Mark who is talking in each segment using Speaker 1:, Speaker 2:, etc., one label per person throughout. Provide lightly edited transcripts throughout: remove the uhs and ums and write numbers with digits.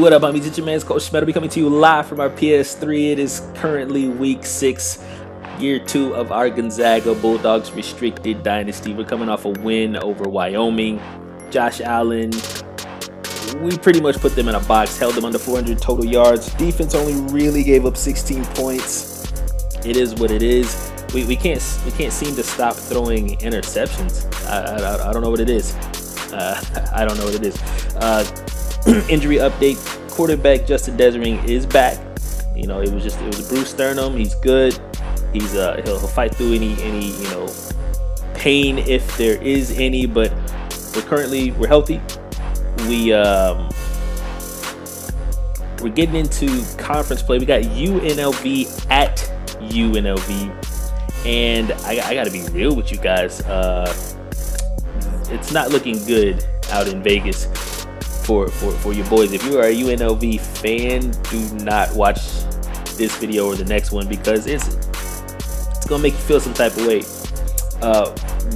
Speaker 1: What up, homies? It's your man's Coach Smeta. Be coming to you live from our PS3. It is currently week 6, year 2 of our Gonzaga Bulldogs restricted dynasty. We're coming off a win over Wyoming. Josh Allen, we pretty much put them in a box, held them under 400 total yards. Defense only really gave up 16 points. It is what it is. We can't seem to stop throwing interceptions. I don't know what it is. I don't know what it is. Injury update: quarterback Justin Deisering is back. You know, it was a bruised sternum. He's good. He'll fight through any pain if there is any. But we're healthy. We're getting into conference play. We got UNLV at UNLV, and I got to be real with you guys. It's not looking good out in Vegas for your boys. If you are a UNLV fan, do not watch this video or the next one, because it's gonna make you feel some type of way.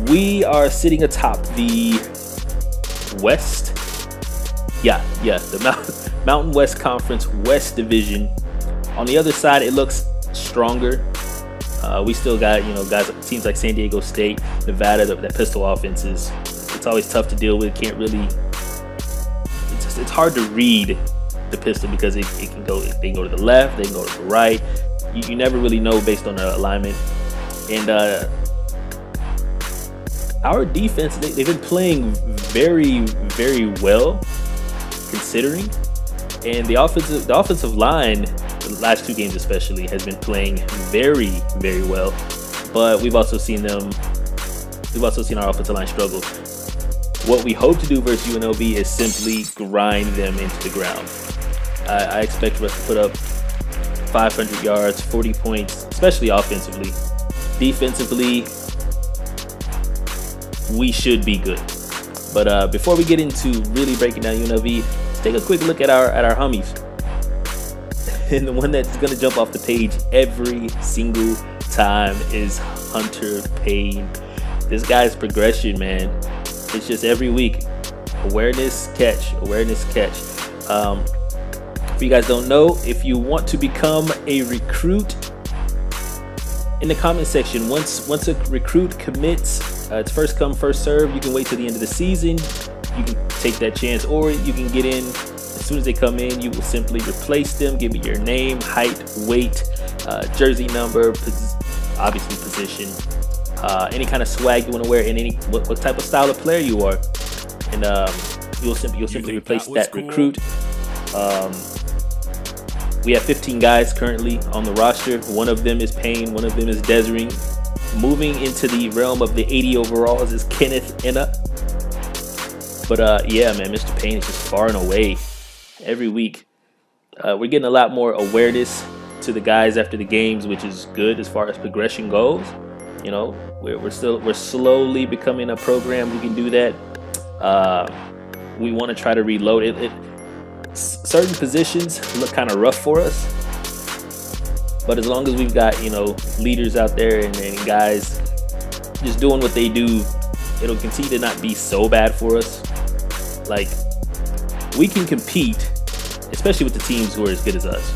Speaker 1: We are sitting atop the West, the Mountain West Conference West Division. On the other side, it looks stronger. We still got guys, teams like San Diego State, Nevada. That pistol offense it's always tough to deal with. It's hard to read the pistol because it can go. They can go to the left, they can go to the right. You never really know based on the alignment. And our defense, they've been playing very, very well, considering. And the offensive line, the last 2 games especially, has been playing very, very well. But we've also seen our offensive line struggle. What we hope to do versus UNLV is simply grind them into the ground. I expect for us to put up 500 yards, 40 points, especially offensively. Defensively, we should be good. But before we get into really breaking down UNLV, let's take a quick look at our homies. And the one that's going to jump off the page every single time is Hunter Payne. This guy's progression, man. It's just every week, awareness, catch. If you guys don't know, if you want to become a recruit, in the comment section, once a recruit commits, it's first come, first serve. You can wait till the end of the season. You can take that chance, or you can get in as soon as they come in. You will simply replace them. Give me your name, height, weight, jersey number, obviously position. Any kind of swag you want to wear, and what type of style of player you are, and you'll simply replace that recruit. We have 15 guys currently on the roster. One of them is Payne, one of them is Deisering. Moving into the realm of the 80 overalls is Kenneth Enna. But yeah, man, Mr. Payne is just far and away every week. We're getting a lot more awareness to the guys after the games, which is good as far as progression goes. You know, we're slowly becoming a program who can do that. We want to try to reload it. Certain positions look kind of rough for us, but as long as we've got leaders out there and guys just doing what they do, it'll continue to not be so bad for us. Like, we can compete, especially with the teams who are as good as us.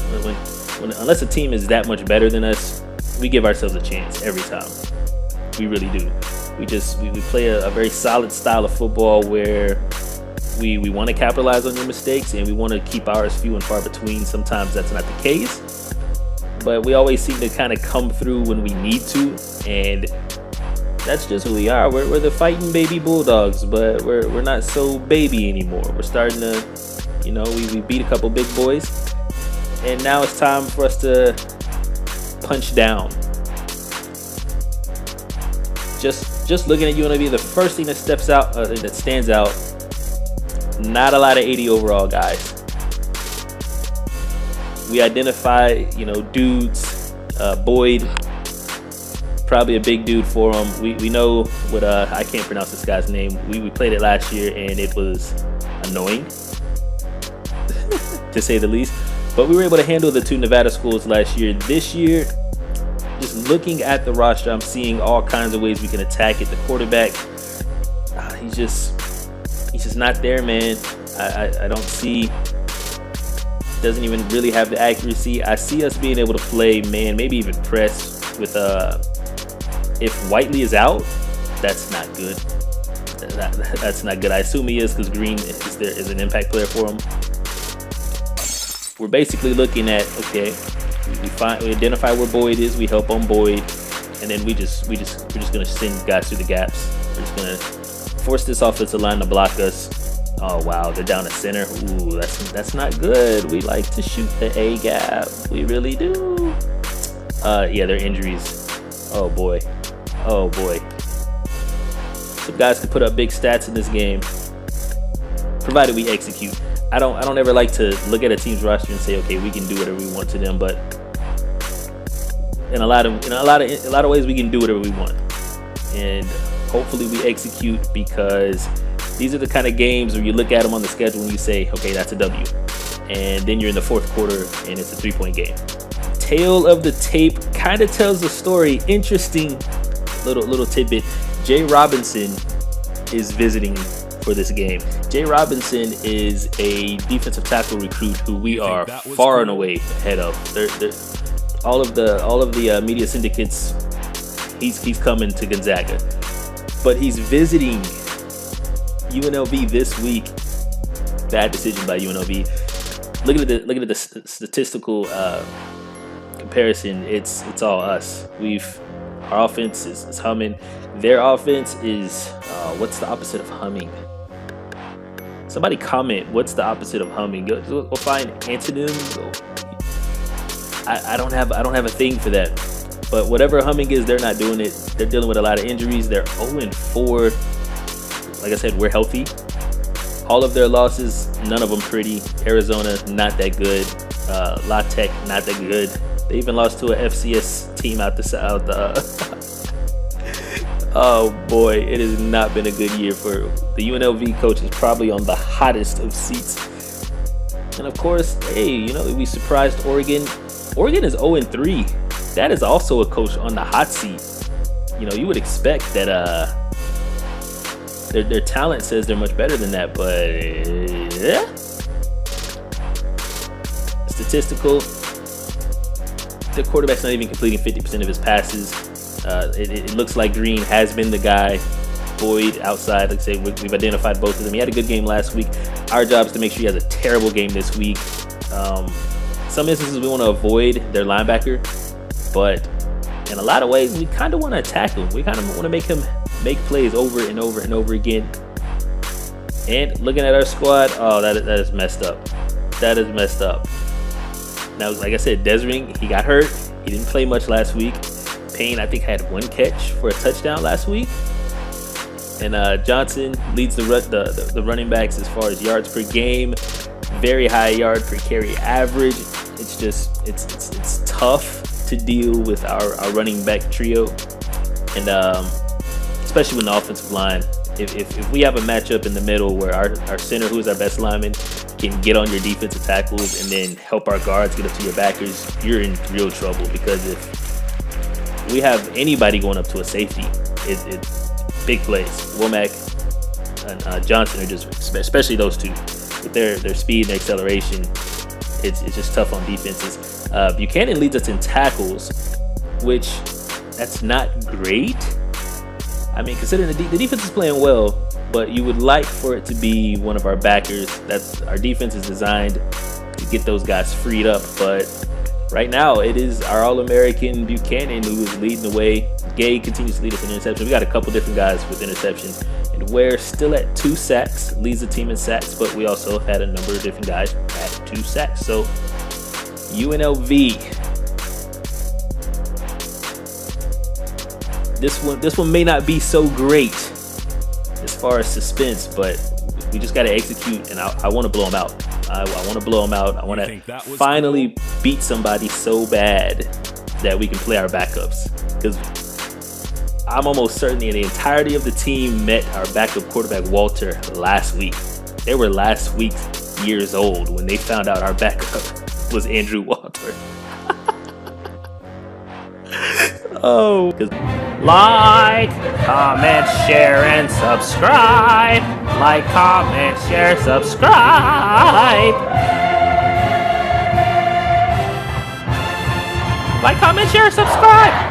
Speaker 1: Unless a team is that much better than us, we give ourselves a chance every time. We really do. We play a very solid style of football where we want to capitalize on your mistakes, and we want to keep ours few and far between. Sometimes that's not the case, but we always seem to kind of come through when we need to, and that's just who we are. We're the fighting baby Bulldogs, but we're not so baby anymore. We're starting to, we beat a couple big boys, and now it's time for us to punch down. Just looking at UNLV, the first thing that stands out, not a lot of 80 overall guys. We identify, dudes. Boyd, probably a big dude for him. We know what I can't pronounce this guy's name. We played it last year, and it was annoying to say the least. But we were able to handle the 2 Nevada schools last year. This year, just looking at the roster, I'm seeing all kinds of ways we can attack it. The quarterback, he's just not there, man. I don't see Doesn't even really have the accuracy. I see us being able to play man, maybe even press with if Whiteley is out, that's not good. That's not good. I assume he is because Green is an impact player for him. We're basically looking at, okay, we identify where Boyd is, we help on Boyd, and then we're just gonna send guys through the gaps. We're just gonna force this offensive line to block us. Oh wow, they're down at center. Ooh, that's not good. We like to shoot the A gap. We really do. Yeah, they're injuries. Oh boy. Oh boy. Some guys can put up big stats in this game, provided we execute. I don't ever like to look at a team's roster and say, okay, we can do whatever we want to them, but in a lot of ways we can do whatever we want. And hopefully we execute, because these are the kind of games where you look at them on the schedule and you say, okay, that's a W. And then you're in the fourth quarter and it's a 3-point game. Tail of the tape kind of tells the story. Interesting little tidbit. Jay Robinson is visiting for this game. Jay Robinson is a defensive tackle recruit who we are far and away ahead of. All of the media syndicates, he's coming to Gonzaga, but he's visiting UNLV this week. Bad decision by UNLV. Look at the statistical comparison. It's all us. Our offense is humming. Their offense is what's the opposite of humming? Somebody comment what's the opposite of humming. Go find antonyms. I don't have a thing for that. But whatever humming is, they're not doing it. They're dealing with a lot of injuries. They're 0-4. Like I said, we're healthy. All of their losses, none of them pretty. Arizona, not that good. La Tech, not that good. They even lost to a FCS team out the south. Oh boy, it has not been a good year for the UNLV coach. Is probably on the hottest of seats. And of course, hey, we surprised Oregon. Oregon is 0-3. That is also a coach on the hot seat. You would expect that their talent says they're much better than that, but statistical, the quarterback's not even completing 50% of his passes. It looks like Green has been the guy. Boyd outside, like I say, we've identified both of them. He had a good game last week. Our job is to make sure he has a terrible game this week. Some instances we want to avoid their linebacker, but in a lot of ways we kind of want to attack him. We kind of want to make him make plays over and over and over again. And looking at our squad, oh, that is messed up. That is messed up. Now, like I said, Deisering, he got hurt. He didn't play much last week. Payne, I think, had 1 catch for a touchdown last week. And Johnson leads the running backs as far as yards per game. Very high yard per carry average. It's just it's tough to deal with our running back trio, and especially with the offensive line. If we have a matchup in the middle where our center, who is our best lineman, can get on your defensive tackles and then help our guards get up to your backers, you're in real trouble, because if we have anybody going up to a safety, it's big plays. Womack and Johnson are just, especially those two, with their speed and acceleration, it's just tough on defenses. Buchanan leads us in tackles, which that's not great. I mean, considering the defense is playing well, but you would like for it to be one of our backers. That's our defense is designed to get those guys freed up, but right now it is our All-American Buchanan who is leading the way. Gay continues to lead us in interceptions. We got a couple different guys with interceptions, and Ware still at 2 sacks, leads the team in sacks, but we also had a number of different guys at 2 sacks. So UNLV, this one may not be so great as far as suspense, but we just got to execute, and I want to blow them out. I want to blow them out. I want to finally beat somebody so bad that we can play our backups, because I'm almost certain the entirety of the team met our backup quarterback Walter last week. They were last week years old when they found out our backup was Andrew Walter. Oh, like, comment, share, and subscribe. Like, comment, share, subscribe. Like, comment, share, subscribe.